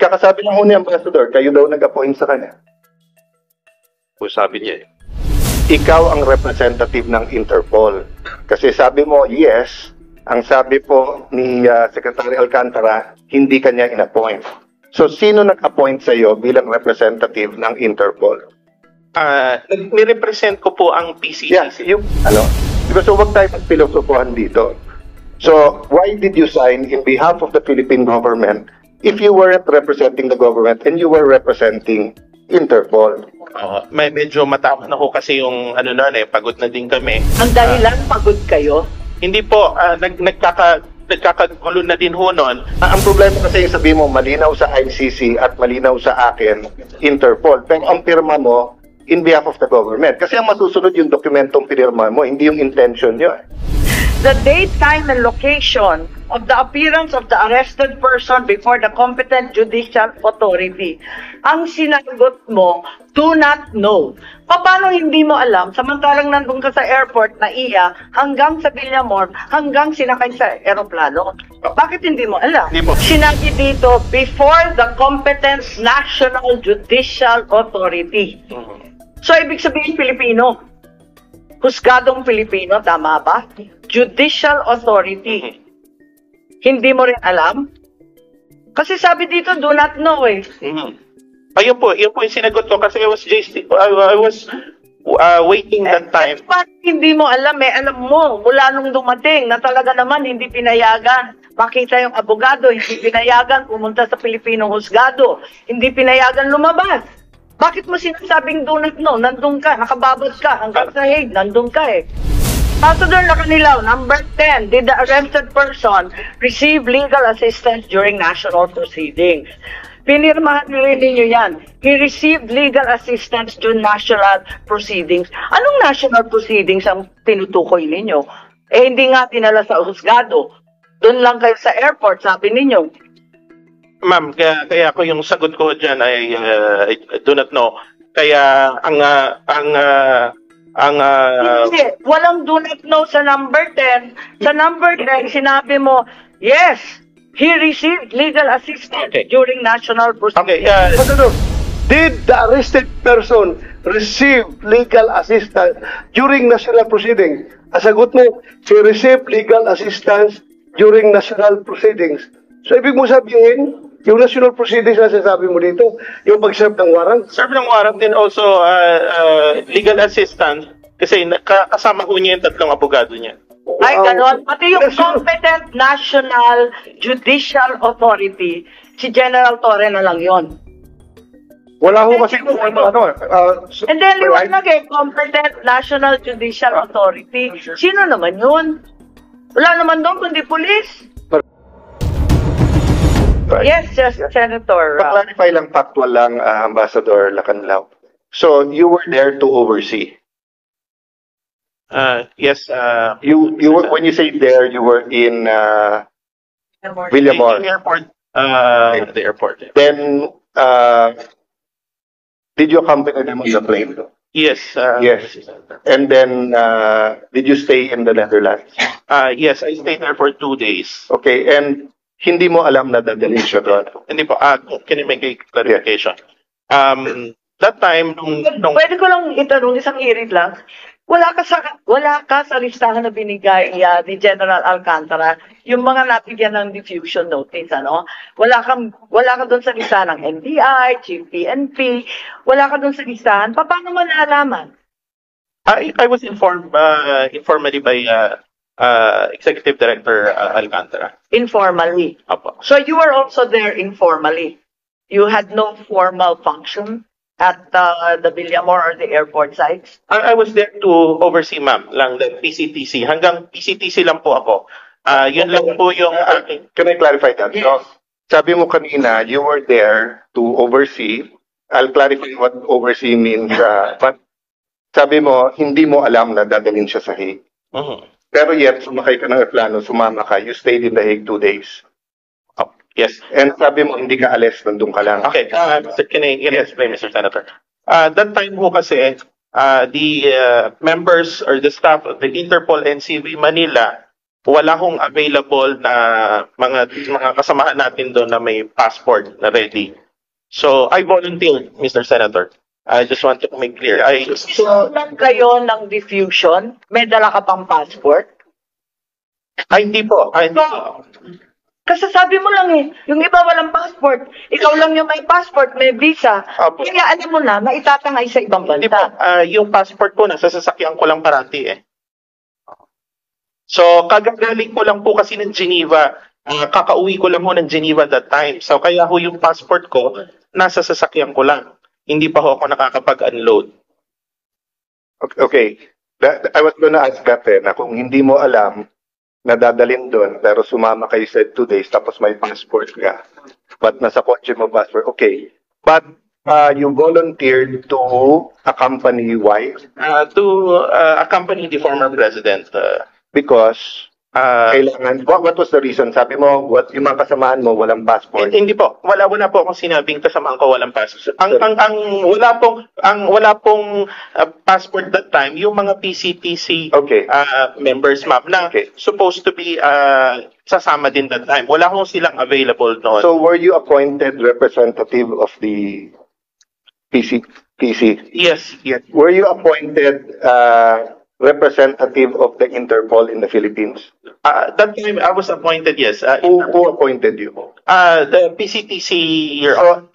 Kakasabi ng ni Ambassador, kayo daw nag-appoint sa kanya. Po sabi niya eh. Ikaw ang representative ng Interpol. Kasi sabi mo, yes. Ang sabi po ni Secretary Alcantara, hindi kanya in-appoint. So, sino nag-appoint sa iyo bilang representative ng Interpol? Nirepresent ko po ang PCC. Yeah, Because so wag tayo magpilosopohan dito. So, why did you sign in behalf of the Philippine government if you weren't representing the government and you were representing Interpol? Medyo matapos na ko kasi yung pagod na din kami. Ang dahilan, pagod kayo? Hindi po, nagkakagulo na din ho nun. Ang problema kasi yung sabi mo, malinaw sa ICC at malinaw sa akin, Interpol. Pero ang pirma mo, in behalf of the government. Kasi ang masusunod yung dokumentong pinirma mo, hindi yung intention nyo. The date, time, and location of the appearance of the arrested person before the competent judicial authority. Ang sinagot mo, do not know. Paano hindi mo alam? Samantalang nandun ka sa airport na hanggang sa Villamor, hanggang sinakay sa aeroplano. Bakit hindi mo alam? Sinabi dito, before the competent national judicial authority. So, ibig sabihin Pilipino. Husgadong Pilipino, tama ba? Judicial authority. Hindi mo rin alam? Kasi sabi dito, do not know eh. Ayun po yung sinagot ko kasi I was waiting that time. Hindi mo alam eh. Alam mo, mula nung dumating na talaga naman hindi pinayagan. Makita yung abogado, hindi pinayagan pumunta sa Pilipinong husgado. Hindi pinayagan lumabas. Bakit mo sinasabing do not know? Nandun ka, nakababad ka, hanggang sa Hague, nandun ka eh. Ambassador Lacanilaw, number 10, did the arrested person receive legal assistance during national proceedings? Pinirmahan rin ninyo yan. He received legal assistance during national proceedings. Anong national proceedings ang tinutukoy ninyo? Eh, hindi nga tinala sa husgado. Doon lang kayo sa airport, sabi ninyo. Ma'am, kaya ako yung sagot ko dyan ay I do not know. Kaya hindi, walang do not know sa number 10. Sa number 10, sinabi mo, yes, he received legal assistance during national proceedings. Did the arrested person receive legal assistance during national proceedings? Sagot mo, he received legal assistance during national proceedings. So, ibig mo sabihin, yung national proceedings na sasabi mo dito, yung pag-serve ng warrant? Serve ng warrant din also legal assistance kasi kasama ko niya yung tatlong abogado niya. Ay, ganon. Pati yung competent national judicial authority, si General Torre na lang yon. Wala ho kasi And then, liwanag competent national judicial authority. Sino naman yun? Wala naman doon kundi police. Right. Yes, Senator. Pa-clarify lang, factual lang, Ambassador Lacanilaw. So, you were there to oversee? Yes. You were, when you say there, you were in Villamor. The airport. The airport. Then, did you accompany them on the plane? Yes. Yes. And then, did you stay in the Netherlands? Yes, I stayed there for 2 days. Okay, and hindi mo alam na dadalhin siya doon? Hindi po. Can you make a clarification? That time, Pwede ko lang itanong, isang hirit lang. Wala ka sa listahan na binigay ni General Alcantara, yung mga nabigyan ng diffusion notice, ano? Wala ka doon sa listahan ng NBI, Chief PNP, wala ka doon sa listahan. Paano mo naalaman? I was informed informally by Executive Director Alcantara. Informally? Apo. So you were also there informally? You had no formal function at the Villamor or the airport sites? I was there to oversee, ma'am, lang the PCTC. Hanggang PCTC lang po ako. Yun lang po yung... Can I clarify that? Yes. So, sabi mo kanina, you were there to oversee. I'll clarify what oversee means. But sabi mo, hindi mo alam na dadalhin siya sa Hague. Pero yet, sumakay ka ng aeroplano, sumama ka, you stayed in The Hague 2 days. Yes. And sabi mo, hindi ka alis, nandun ka lang. Okay, can I explain, Mr. Senator? That time po kasi, the members or the staff of the Interpol NCV Manila wala hong available na mga kasamahan natin doon na may passport na ready. So, I volunteered, Mr. Senator. I just want to make clear. So, lang kayo ng diffusion, may dala ka pang passport? Hindi po. Hindi po. Kasi sabi mo lang yung iba walang passport, ikaw lang yung may passport, may visa. Opo. Kaya alam mo na, maitatangay sa ibang Hindi po. bansa. Yung passport po, nasa sasakyan ko lang parati eh. So, kagagaling ko lang po kasi ng Geneva. Kakauwi ko lang ho ng Geneva that time. So, kaya ho yung passport ko, nasa sasakyan ko lang. Hindi pa ho ako nakakapag-unload. Okay. I was gonna ask that na kung hindi mo alam na dadalhin doon, pero sumama kayo sa 2 days, tapos may passport ka. But nasa kotse mo passport, okay. But you volunteered to accompany why? To accompany the former president. Because kailangan, what was the reason? Sabi mo, yung mga kasamahan mo, walang passport. Hindi po. Wala po akong sinabing kasamahan ko walang passport. Wala pong passport that time, yung mga PCTC Okay. members, ma'am, na Okay. supposed to be sasama din that time. Wala akong silang available noon. So were you appointed representative of the PC? Yes. Were you appointed representative of the Interpol in the Philippines? That time I was appointed, yes. Who appointed you? The PCTC, your So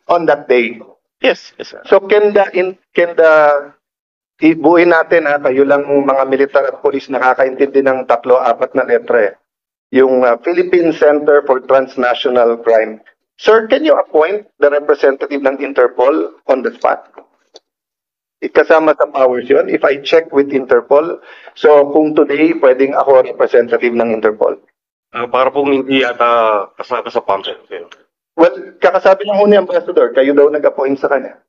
on that day. yes, sir. So ibuin natin kayo lang mga militar at polis nakakaintindi ng 3-4 na letra. Yung Philippine Center for Transnational Crime. Sir, can you appoint the representative ng Interpol on the spot? Kasama sa powers yun. If I check with Interpol, so kung today, pwedeng ako representative ng Interpol. Para pong hindi yata kasama sa function. Well, kakasabi ng ni Ambassador, kayo daw nag-appoint sa kanya.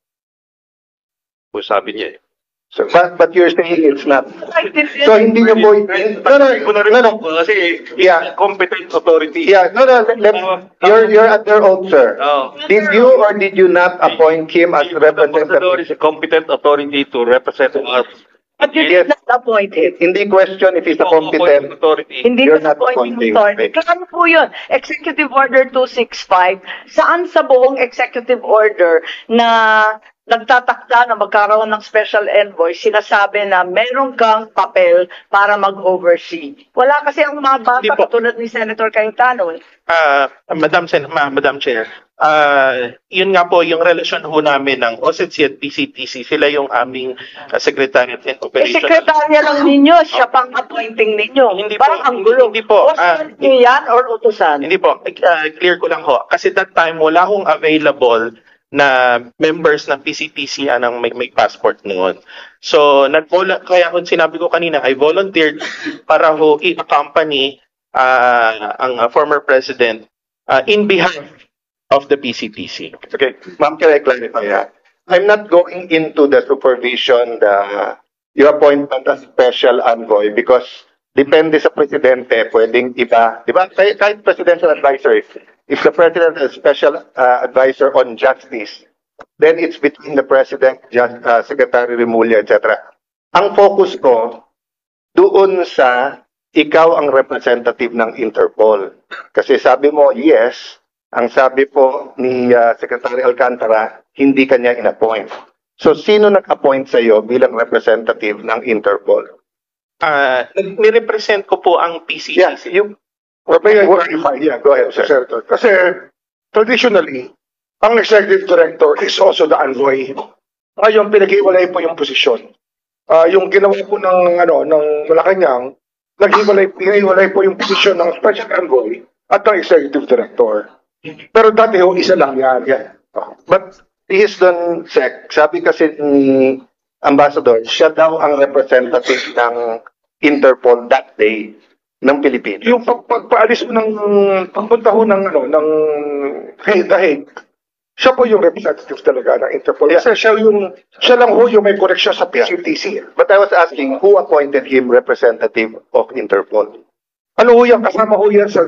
Po sabi niya eh. So, but you're saying it's not. I did So hindi niyo po, no. Kasi Yeah. competent authority. Yeah, no, you're under oath, sir. Oh. Did you or did you not appoint him as The ambassador representative? is a competent authority to represent us. But you Yes. did not appoint him. Hindi question if he's a competent. authority. Hindi You're na not appointing appointing. authority. Ano po yun? Executive Order 265. Saan sa buong Executive Order na nagtatakda na magkaroon ng special envoy, sinasabi na meron kang papel para mag-oversee. Wala kasi ang mga Hindi bata po. katulad ni Senator Cayetano. Madam Chair, yun nga po yung relasyon ho namin ng OSCE at PCTC. Sila yung aming Secretariat and Eh, Operations. sekretarya lang ninyo, siya pang appointing ninyo. Hindi Parang po, ang gulo. hindi po. Utusan niyo yan or utusan? Hindi po, clear ko lang ho. Kasi that time, wala hong available na members ng PCTC anang may passport noon. So, kaya kung sinabi ko kanina, I volunteered para ho i-accompany ang former president in behalf of the PCTC. Okay, ma'am, can I clarify? I'm not going into the supervision, your appointment as special envoy because depende sa presidente, pwedeng iba. Di ba? Kahit presidential advisor, if the president is special advisor on justice, then it's between the president, Secretary Remulla, etc. Ang focus ko doon sa ikaw ang representative ng Interpol. Kasi sabi mo, yes. Ang sabi po ni Secretary Alcantara, hindi kanya in-appoint. So, sino nag-appoint sa iyo bilang representative ng Interpol? Nirepresent ko po ang PCTC. Yeah, go ahead, sir. Senator. Kasi traditionally, ang executive director is also the envoy. Ngayon, pinag-iwalay po yung posisyon. Yung ginawa po ng Malacanang, pinag-iwalay po yung posisyon ng special envoy at ng executive director. Pero dati ho, isa lang yan. Yeah. But based on Sec, sabi kasi ni Ambassador, siya daw ang representative ng Interpol that day ng Pilipinas. Yung pagpaalis mo ng pagpunta ho ng Hague, siya po yung representative talaga ng Interpol. Yeah. Kasi siya lang ho yung may connection sa PCTC. But I was asking, who appointed him representative of Interpol? Ano ho yan? Kasama ho yan sa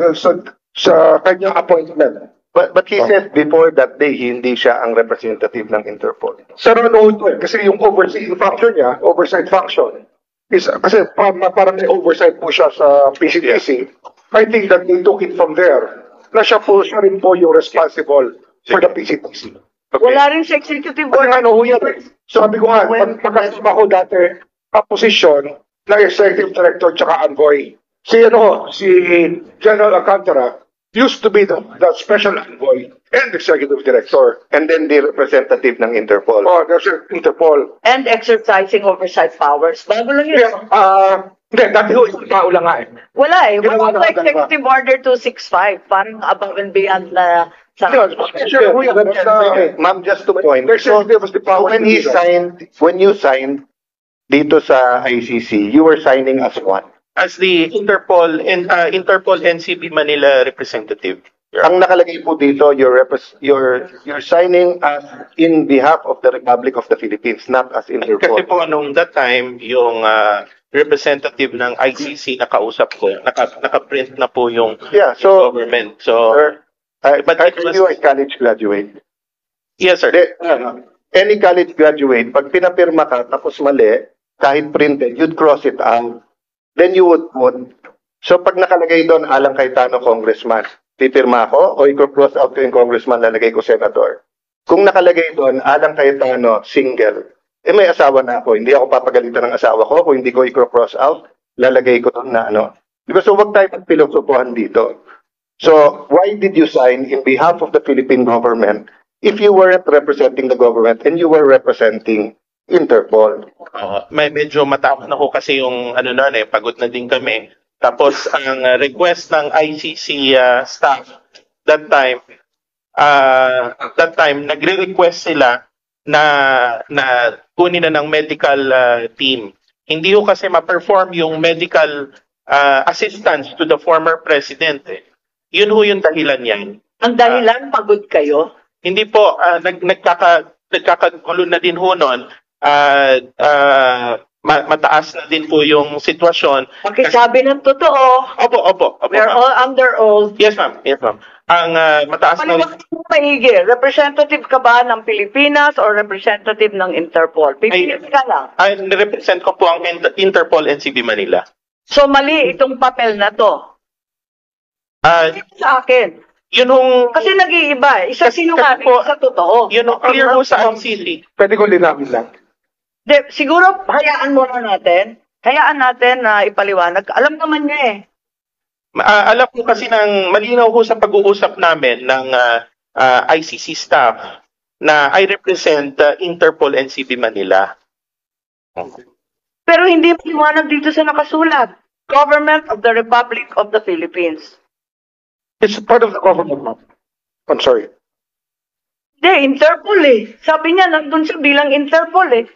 kanyang appointment. But he said before that day, hindi siya ang representative ng Interpol. Sa ano ho ito eh? Kasi yung oversight function niya, kasi parang may oversight po siya sa PCTC. I think that they took it from there. Na siya rin po yung responsible for the PCTC. Wala rin sa executive Kasi order. nga, no, yan. Sabi ko nga, pagkasama ko dati, posisyon ng executive director tsaka envoy. Si General Alcantara used to be the special envoy and executive director. And then the representative ng Interpol. Oh, there's Interpol. And exercising oversight powers. Bago lang yun. Hindi, dati ko isang tao lang nga eh. Wala eh. Ginawa Wala na- executive order 265. Parang above and beyond na sa... Sure, who yan? Ma'am, just to point. The executive was the power when to do that. when you signed dito sa ICC, you were signing as one. As the Interpol NCB Manila representative. Ang nakalagay po dito, you're signing as in behalf of the Republic of the Philippines, not as Kasi Interpol. po nung that time, yung representative ng ICC na kausap ko, naka-print na po yung Yeah, so, government. So, sir, But are it was- you a college graduate? yes sir. Any college graduate, pag pinapirma ka, tapos mali, kahit printed, you'd cross it out. Then you would put. So pag nakalagay doon, Alang Cayetano, congressman, pipirma ko o i-cross out ko yung congressman, lalagay ko senator. Kung nakalagay doon, Alang Cayetano, single, may asawa na ako. Hindi ako papagalitan ng asawa ko kung hindi ko i-cross out, lalagay ko doon na ano. Diba? So wag tayo magpilosopohan dito. So why did you sign in behalf of the Philippine government if you weren't representing the government and you were representing Interpol? May medyo matapos na ko kasi yung ano na pagod na din kami. Tapos ang request ng ICC staff that time nagre-request sila na kunin na ng medical team. Hindi ko kasi ma-perform yung medical assistance to the former president. Yun ho yung dahilan yan. Ang dahilan, pagod kayo. Hindi po, nagkakagulo na din ho nun. Mataas na din po yung sitwasyon. Pakisabi ng totoo. Opo. We're all under oath. Yes, ma'am. Ang mataas na Paliwanag mo maigi. Representative ka ba ng Pilipinas or representative ng Interpol? Pipili ka lang. represent ko po ang Interpol NCB Manila. So mali itong papel na to. Sa akin. Yun hong, Kasi nag-iiba. Isa Kasi sinungaling, po, isa totoo. yun hong clear ho sa ICC. Pwede ko linawin lang. Siguro, hayaan muna natin. Hayaan natin na ipaliwanag. Alam naman niya eh. Alam ko kasi ng malinaw ho sa pag-uusap namin ng ICC staff na I represent Interpol NCB Manila. Pero hindi maliwanag dito sa nakasulat. Government of the Republic of the Philippines. It's part of the government, ma'am. I'm sorry. Hindi, Interpol eh. Sabi niya, nandun siya bilang Interpol eh.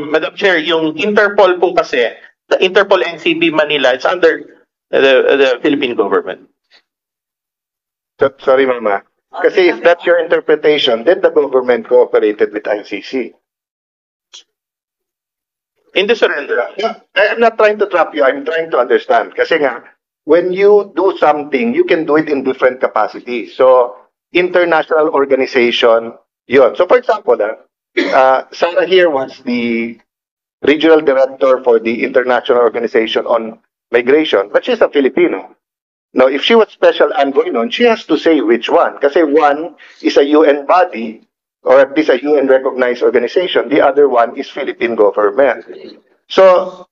Madam Chair, yung Interpol po kasi, the Interpol NCB Manila, it's under the Philippine government. Sorry, Mama. Kasi if that's your interpretation, then the government cooperated with ICC. In the surrender. I'm not trying to trap you. I'm trying to understand. Kasi nga, when you do something, you can do it in different capacities. So, international organization, yun. So, for example, Sarah here was the regional director for the International Organization on Migration, but she's a Filipino. Now, if she was special envoy nun, she has to say which one. Kasi one is a UN body, or at least a UN-recognized organization. The other one is Philippine government. So,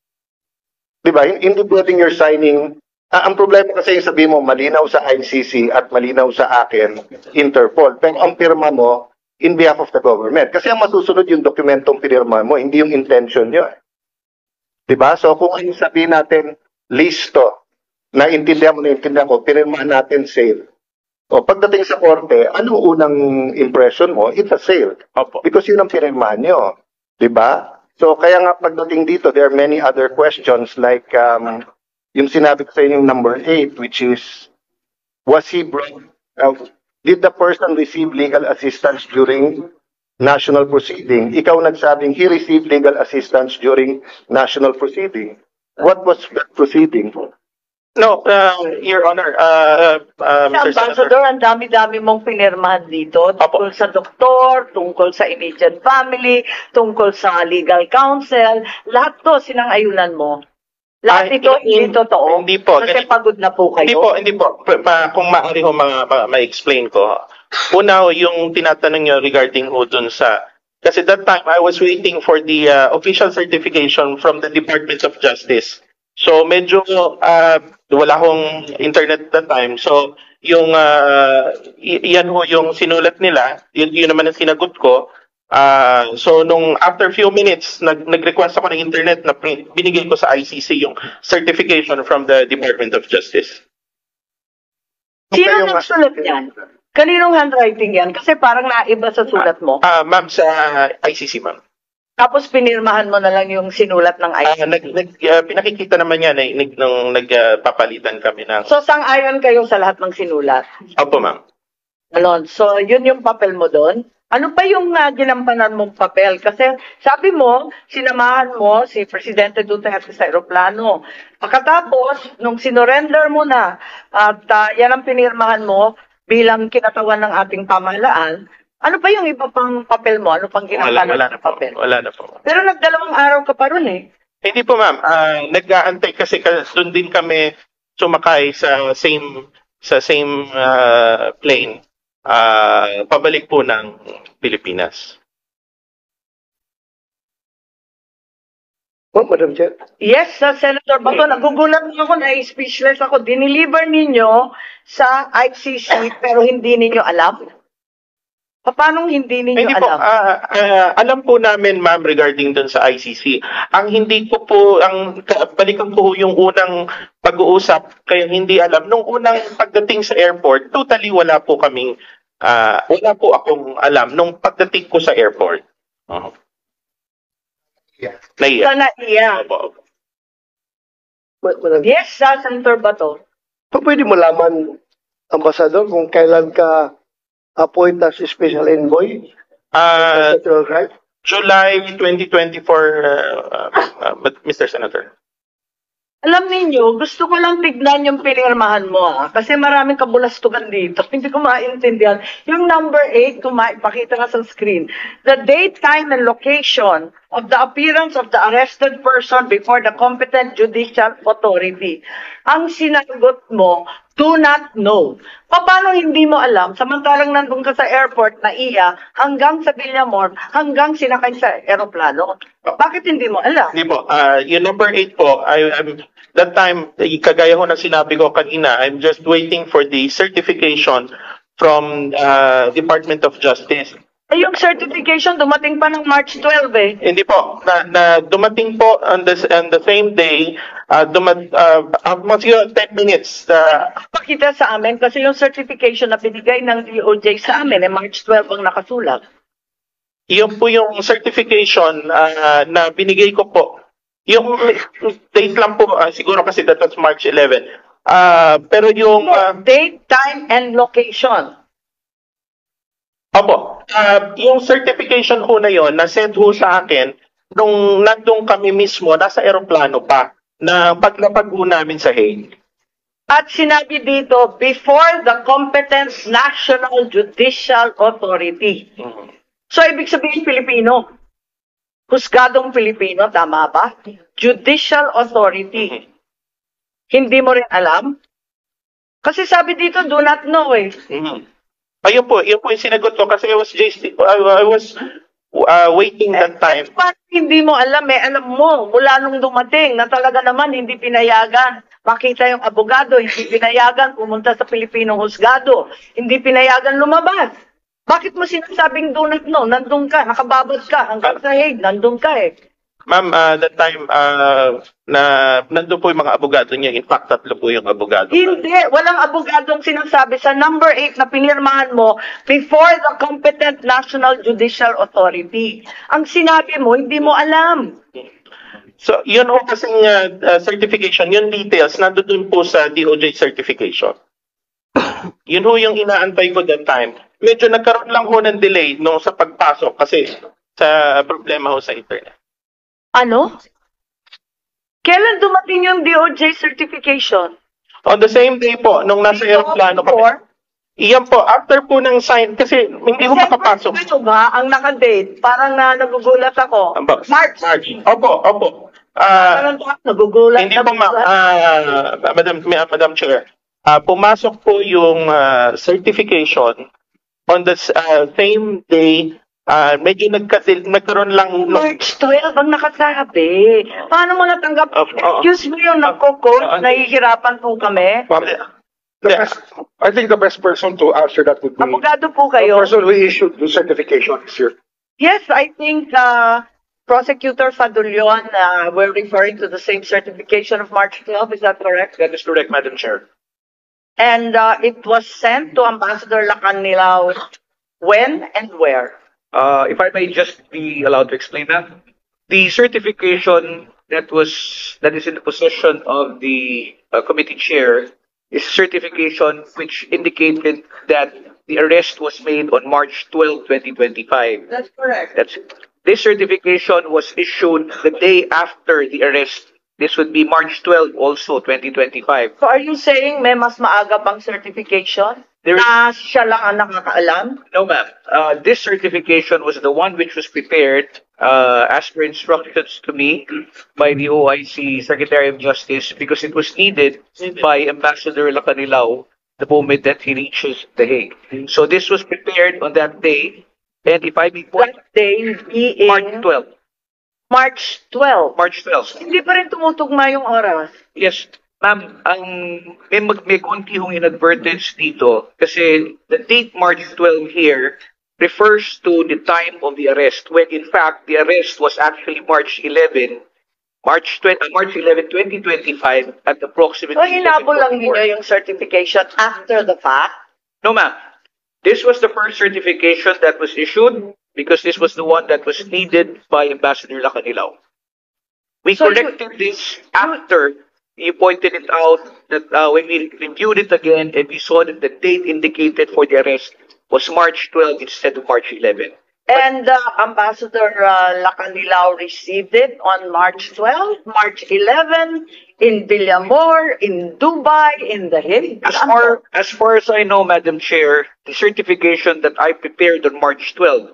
di ba, hindi pwedeng you're signing. Ang problema kasi yung sabi mo, malinaw sa ICC at malinaw sa akin, Interpol. Pero ang pirma mo, in behalf of the government. Kasi ang masusunod yung dokumentong pinirma mo, hindi yung intention nyo. Di ba? So, kung ano sabihin natin, listo, naintindihan ko, pinirmahan natin sale. O pagdating sa korte, anong unang impression mo? It's a sale. Opo. Because yun ang pinirmahan nyo. Diba? So, kaya nga pagdating dito, there are many other questions like yung sinabi ko sa inyo yung number 8, which is, was he brought, did the person receive legal assistance during national proceeding? Ikaw nagsabing he received legal assistance during national proceeding. What was that proceeding? No, Your Honor, Sa Mr. Senator. Ambassador, ang dami-dami mong pinirmahan dito tungkol sa doktor, tungkol sa immediate family, tungkol sa legal counsel. Lahat to sinang-ayunan mo. Lahat ito hindi totoo. Hindi po. Kasi pagod na po kayo. Hindi po. Kung maaari ho ma-explain ko. Una, yung tinatanong nyo regarding ho dun sa... Kasi that time, I was waiting for the official certification from the Department of Justice. So, medyo wala akong internet that time. So, yung yan ho yung sinulat nila. Yun naman ang sinagot ko. So, nung after few minutes, nag-request ako ng internet na binigay ko sa ICC yung certification from the Department of Justice. Sino nagsulat yan? Kaninong handwriting yan? Kasi parang naiba sa sulat mo. Ma'am, sa ICC, ma'am. Tapos pinirmahan mo na lang yung sinulat ng ICC. Pinakikita naman yan nung nagpapalitan kami ng... So, sang-ayon kayo sa lahat ng sinulat? Opo, ma'am. Alon, so yun yung papel mo doon. Ano pa yung ginampanan mong papel? Kasi sabi mo, sinamahan mo si Presidente Duterte sa aeroplano. Pagkatapos, nung sinorender mo na at yan ang pinirmahan mo bilang kinatawan ng ating pamahalaan, ano pa yung iba pang papel mo? Ano pang ginampanan ng papel? Wala na po. Pero nagdalawang araw ka pa ron eh. Hindi po, ma'am. Nag-aantay kasi doon din kami sumakay sa same plane. Pabalik po ng Pilipinas. Madam Chair. Yes, Senator Bato, nagugulat ako na speechless ako. Dineliver ninyo sa ICC pero hindi ninyo alam? Paano hindi ninyo Hindi po, alam? alam po namin, ma'am, regarding dun sa ICC. Ang hindi ko po, balikan ko yung unang pag-uusap, kaya hindi alam. Nung unang pagdating sa airport, totally wala po akong alam nung pagdating ko sa airport. Naiya. Sa naiya. Madam, Yes, Senator Bato. pwede mo laman, Ambassador, kung kailan ka appoint as special envoy? Right? July 2024, Mr. Senator. Alam ninyo, gusto ko lang tignan yung pinirmahan mo kasi maraming kabulastugan dito. Hindi ko maintindihan. Yung number 8, kung maipakita nga sa screen, the date, time, and location of the appearance of the arrested person before the competent judicial authority. Ang sinagot mo, do not know. Paano hindi mo alam? Samantalang nandun ka sa airport na hanggang sa Villamor, hanggang sinakay sa aeroplano. Bakit hindi mo alam? Hindi po. Yung number 8 po, that time, kagaya ho na sinabi ko kanina, I'm just waiting for the certification from Department of Justice. Yung certification, dumating pa ng March 12 eh. Hindi po. Dumating po on the same day, almost 10 minutes. Pakita sa amin kasi yung certification na binigay ng DOJ sa amin March 12 ang nakasulat. Yun po yung certification na binigay ko po. Yung date lang po, siguro kasi that was March 11. Pero yung... date, time, and location. Opo. Yung certification ho na yon na-send ho sa akin nung nandun kami mismo, nasa aeroplano pa, na paglapag ho namin sa Hague. At sinabi dito, before the competent National Judicial Authority. So, ibig sabihin Pilipino. Husgadong Pilipino, tama ba? Judicial Authority. Hindi mo rin alam? Kasi sabi dito, do not know eh. Ayun po yung sinagot ko kasi I was waiting that time. Bakit hindi mo alam eh? Alam mo, mula nung dumating na talaga naman hindi pinayagan. Makita yung abogado, hindi pinayagan pumunta sa Pilipinong husgado. Hindi pinayagan lumabas. Bakit mo sinasabing do not know? Nandun ka, nakababad ka, hanggang sa Hague, nandun ka eh. Ma'am, that time, nandun po yung mga abogado niya. In fact, 3 po yung abogado. Hindi, walang abogadong sinasabi sa number 8 na pinirmahan mo before the competent National Judicial Authority. Ang sinabi mo, hindi mo alam. So, yun ho kasing certification, yun details, nandun po sa DOJ certification. Yun ho yung inaantay ko that time. Medyo nagkaroon lang ho ng delay nung sa pagpasok kasi sa problema ho sa internet. Ano? Kailan dumating yung DOJ certification? On the same day po, nung nasa aeroplano kami. Iyan po, after po ng sign, kasi hindi ko makapasok. Ito ba ang nakadate? Parang nagugulat ako. March. Opo. Nagugulat. Hindi po, Madam Chair. Pumasok po yung certification on the same day. Medyo nagkaroon lang. March 12 ang nakasabi. Paano mo natanggap? Excuse me, yung nagko-code, nahihirapan po kami. I think the best person to answer that would be Abogado po the kayo. person who issued the certification is here. Yes, I think Prosecutor Fadulion, we're referring to the same certification of March 12. Is that correct? That is correct, Madam Chair. And it was sent to Ambassador Lacanilao when and where? If I may just be allowed to explain that. The certification that is in the possession of the committee chair is certification which indicated that the arrest was made on March 12, 2025. That's correct. This certification was issued the day after the arrest. This would be March 12 also, 2025. So are you saying may mas maaga pang certification? Na siya lang ang nakakaalam? No, ma'am. This certification was the one which was prepared as per instructions to me by the OIC Secretary of Justice because it was needed by Ambassador Lacanilao the moment that he reaches The Hague. So this was prepared on that day, and if I may point, That day being March 12. March 12. March 12. Hindi pa rin tumutugma yung oras. Yes, ma'am, may konti hong inadvertence dito kasi the date March 12 here refers to the time of the arrest when in fact the arrest was actually March 11, 2025 at approximately So hinabol lang 11:44. ninyo yung certification after the fact? No, ma'am. This was the first certification that was issued because this was the one that was needed by Ambassador Lacanilao. We So corrected this after you pointed it out that when we reviewed it again and we saw that the date indicated for the arrest was March 12 instead of March 11. And Ambassador Lacanilao received it on March 12, March 11, in Villamor, in Dubai, in The Hague. As far as I know, Madam Chair, the certification that I prepared on March 12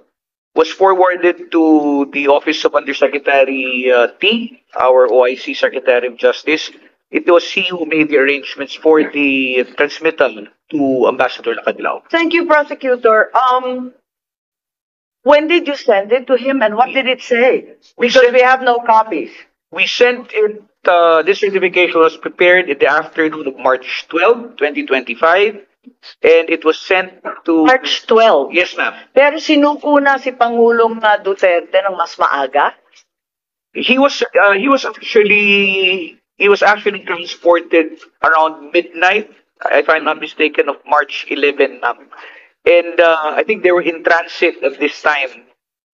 was forwarded to the Office of Undersecretary T, our OIC Secretary of Justice. It was he who made the arrangements for the transmittal to Ambassador Lacanilao. Thank you, Prosecutor. When did you send it to him and what did it say? Because we have no copies. We sent it, this certification was prepared in the afternoon of March 12, 2025, and it was sent to... March 12. Yes, ma'am. Pero sinuko na si Pangulong Duterte ng mas maaga? He was actually transported around midnight, if I'm not mistaken, of March 11, ma'am. And I think they were in transit at this time.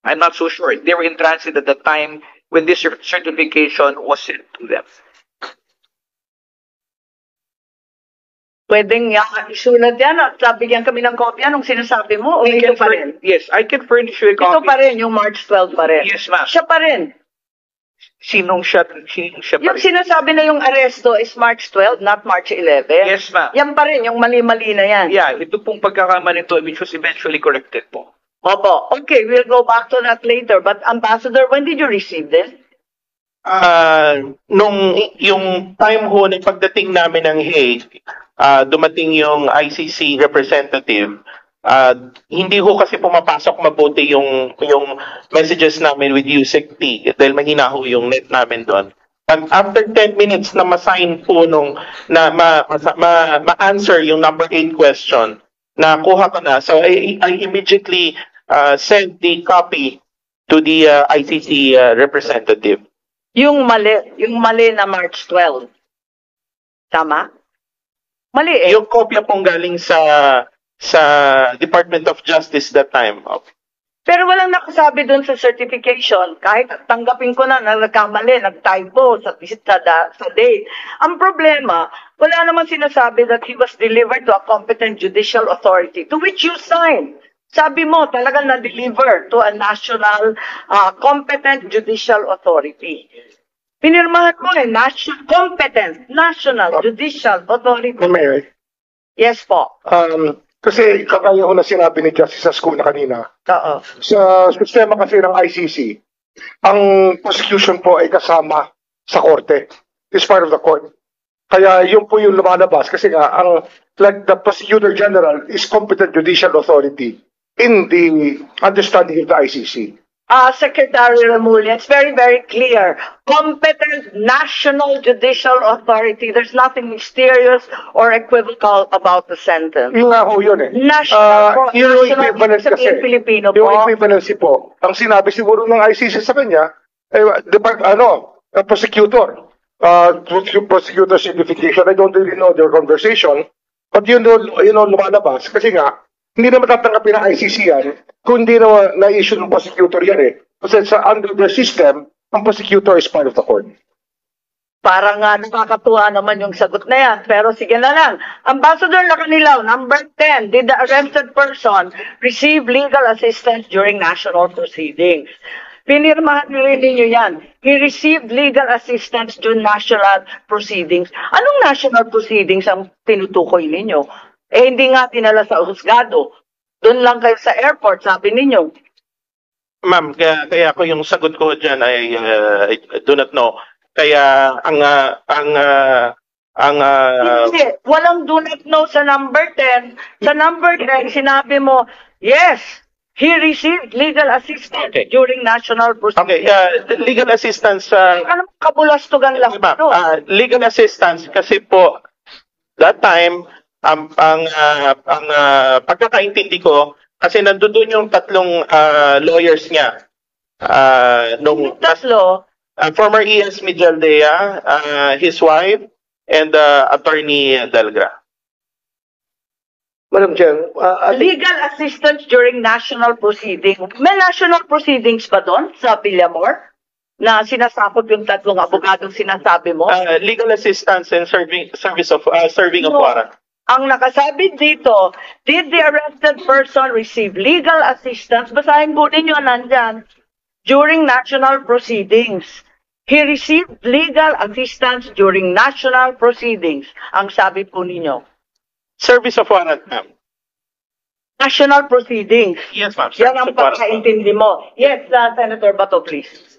I'm not so sure. They were in transit at the time when this certification was sent to them. Pwedeng isulat yan at bigyan kami ng kopya nung sinasabi mo o ito pa rin? Yes, I can furnish you a copy. Ito pa rin, yung March 12 pa rin? Yes, ma'am. Siya pa rin? Sinong siya pa Yung rin? sinasabi na yung aresto is March 12, not March 11? Yes, ma'am. Yan pa rin, yung mali-mali na yan? Yeah, ito pong pagkakamali nito which was eventually corrected po. Opo. Okay, we'll go back to that later. But Ambassador, when did you receive this? Nung yung time ho ng pagdating namin ng Hague, dumating yung ICC representative. Hindi ho kasi pumapasok mabuti yung messages namin with USEC-T dahil mahina ho yung net namin doon. And after 10 minutes na ma-sign po na ma-answer yung number 8 question, nakuha ko na. So I immediately sent the copy to the ICC representative. Yung mali na March 12. Tama? Mali eh. Yung kopya pong galing sa Department of Justice that time. Pero walang nakasabi dun sa certification. Kahit tanggapin ko na nagkamali, nag-typo sa date. Ang problema, wala naman sinasabi that he was delivered to a competent judicial authority to which you signed. Sabi mo, talagang na-deliver to a national competent judicial authority. Pinirmahan mo competent National Judicial Authority. May Yes po. Kasi kagaya ko na sinabi ni Justice Ascuna kanina, Oo. sa sistema kasi ng ICC, ang prosecution po ay kasama sa korte. It's part of the court. Kaya yun po yung lumalabas kasi nga, like the Prosecutor General is competent judicial authority in the understanding of the ICC. Secretary Remulla, it's very, very clear. Competent National Judicial Authority. There's nothing mysterious or equivocal about the sentence. Yung nga ho yun eh. National, Yung national equivalence kasi, Filipino yung po. equivalency po, ang sinabi siguro ng ICC sa kanya, prosecutor, prosecutor certification, I don't really know their conversation, but you know, lumalabas, kasi nga, hindi na matatanggapin ng ICC yan, kung hindi na na-issue ng prosecutor yan eh. Kasi sa under the system, ang prosecutor is part of the court. Parang nakakatuwa naman yung sagot na yan. Pero sige na lang. Ambassador Lacanilaw, number 10, did the arrested person receive legal assistance during national proceedings? Pinirmahan rin ninyo yan. He received legal assistance during national proceedings. Anong national proceedings ang tinutukoy ninyo? Hindi nga tinala sa husgado. Doon lang kayo sa airport, sabi ninyo. Ma'am, kaya ko yung sagot ko dyan ay I do not know. Kaya Hindi, walang do not know sa number 10. Sa number 10, sinabi mo, yes, he received legal assistance during national proceedings. legal assistance Ano kabulastugan lang ma'am, ito? legal assistance kasi po that time ang pagkakaintindi ko kasi nandoon yung tatlong lawyers niya nung Tatlo, former ES Mijaldea, his wife, and Attorney Delgra. Madam Chair, legal assistance during national proceedings. May national proceedings ba doon sa Villamor? Na sinasakot yung tatlong abogadong sinasabi mo? Legal assistance and serving of warrant. Ang nakasabi dito, did the arrested person receive legal assistance? Basahin po ninyo nandyan. During national proceedings. He received legal assistance during national proceedings. Ang sabi po ninyo. Service of warrant, ma'am. National proceedings. Yes, ma'am. Yan ang pagkaintindi mo. Yes, Senator Bato, please.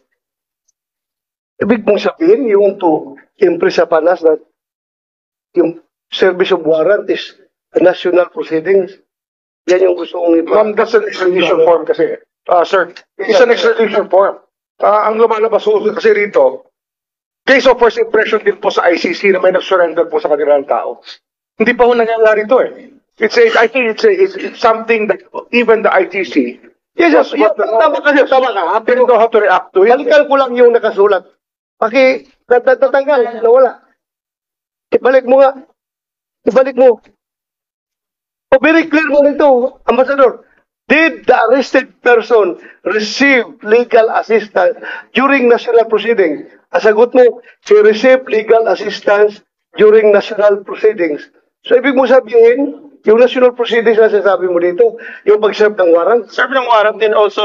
ibig mong sabihin, yung to impress upon us that yung service of warrant is a national proceedings. Yan yung gusto kong Ma'am, that's an extradition form kasi. Sir, it's an extradition form. Ang lumalabas kasi rito, case of first impression din po sa ICC na may nag-surrender po sa kanilang tao. Hindi pa ho nangyayari ito eh. I think it's something that even the ICC, Yes, tama ka. they don't know how to react to it. Balikan ko lang yung nakasulat. Tatanggal, nawala. Ibalik mo nga. Ibalik mo. Very clear mo nito, Ambassador. Did the arrested person receive legal assistance during national proceedings? Ang sagot mo, he received legal assistance during national proceedings. So, ibig mo sabihin, yung national proceedings na sasabi mo dito, yung pag-serve ng warrant. Serve ng warrant din also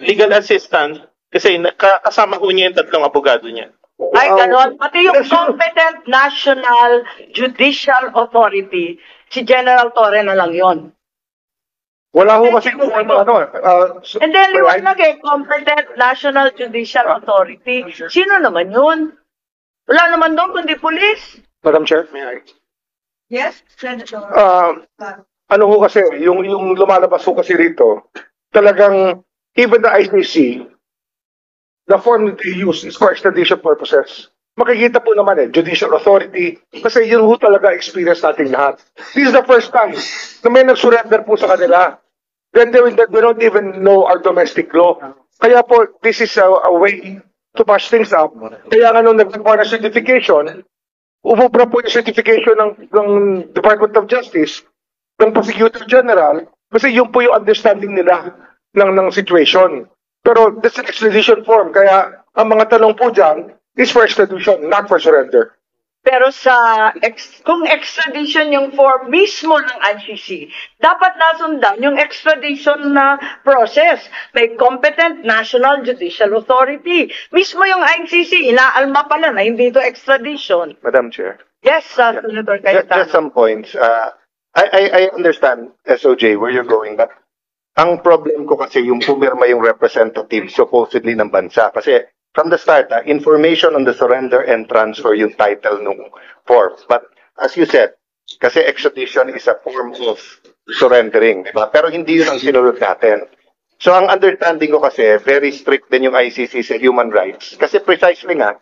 legal assistance kasi kasama ko niya yung tatlong abogado niya. Ay, ganon. Pati yung competent National Judicial Authority, si General Torre na lang yon. Wala ho kasi kung And then, liwanag competent National Judicial Authority. Sino naman yun? Wala naman doon, kundi police. Madam Chair, may I? Yes, Senator. Ano ho kasi, yung lumalabas ho kasi rito, talagang, even the ICC, the form that they use is for extradition purposes. Makikita po naman judicial authority, kasi yun ho talaga experience nating lahat. This is the first time na may nag-surrender po sa kanila. Then they don't even know our domestic law. Kaya po, this is a way to patch things up. Kaya nga nung nag-require ng certification, umubra po yung certification ng Department of Justice, ng Prosecutor General, kasi yun po yung understanding nila ng situation. Pero that's an extradition form, kaya ang mga tanong po dyan is for extradition, not for surrender. Pero kung extradition yung form mismo ng ICC, dapat nasundan yung extradition na process. May competent National Judicial Authority. Mismo yung ICC, inaalma pala na hindi ito extradition. Madam Chair. Yes, Senator Just Cayetano. some points. I understand, SOJ, where you're going, but ang problem ko kasi yung pumirma yung representative supposedly ng bansa. Kasi from the start, information on the surrender and transfer yung title nung form. But as you said, kasi extradition is a form of surrendering, diba? Pero hindi yun ang sinunod natin. So ang understanding ko kasi, very strict din yung ICC sa human rights. Kasi precisely nga,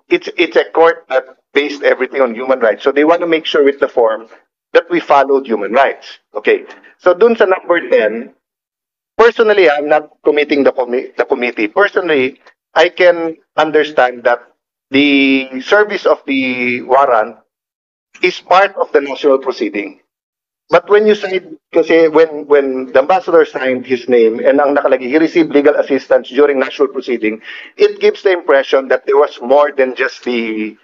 it's a court that based everything on human rights. So they want to make sure with the form that we followed human rights. Okay. So dun sa number 10, personally, I'm not committing the committee. Personally, I can understand that the service of the warrant is part of the national proceeding. But when you sign, kasi when the ambassador signed his name and ang nakalagay, he received legal assistance during national proceeding, it gives the impression that there was more than just the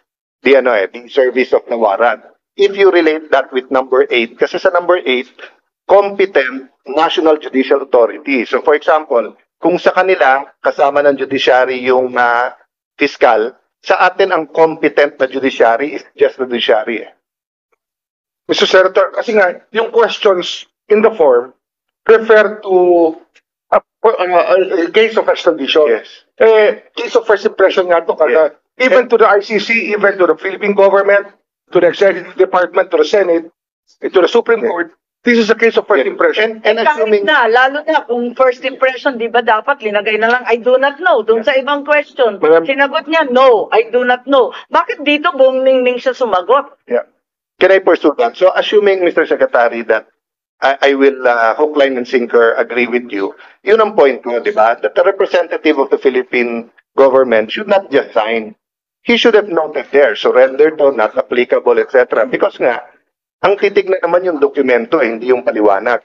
service of the warrant. If you relate that with number 8, kasi sa number 8, competent National Judicial Authority. So for example, kung sa kanila kasama ng judiciary yung fiscal, sa atin ang competent na judiciary is just the judiciary. Mr. Senator, kasi nga, yung questions in the form refer to a case of extradition. Yes. Case of first impression nga to, kada, even to the ICC, even to the Philippine government, to the Executive Department, to the Senate, to the Supreme Court, this is a case of first impression. And assuming, Lalo na kung first impression, di ba dapat linagay na lang, I do not know. Doon sa ibang question, Madam- sinagot niya, no, I do not know. Bakit dito buong ningning siya sumagot? yeah. Can I pursue that? So assuming, Mr. Secretary, that I will hook, line, and sinker agree with you, yun ang point ko, di ba? That the representative of the Philippine government should not just sign. He should have noted there, surrender to, not applicable, etc. Because nga, ang titignan naman yung dokumento, hindi yung paliwanag.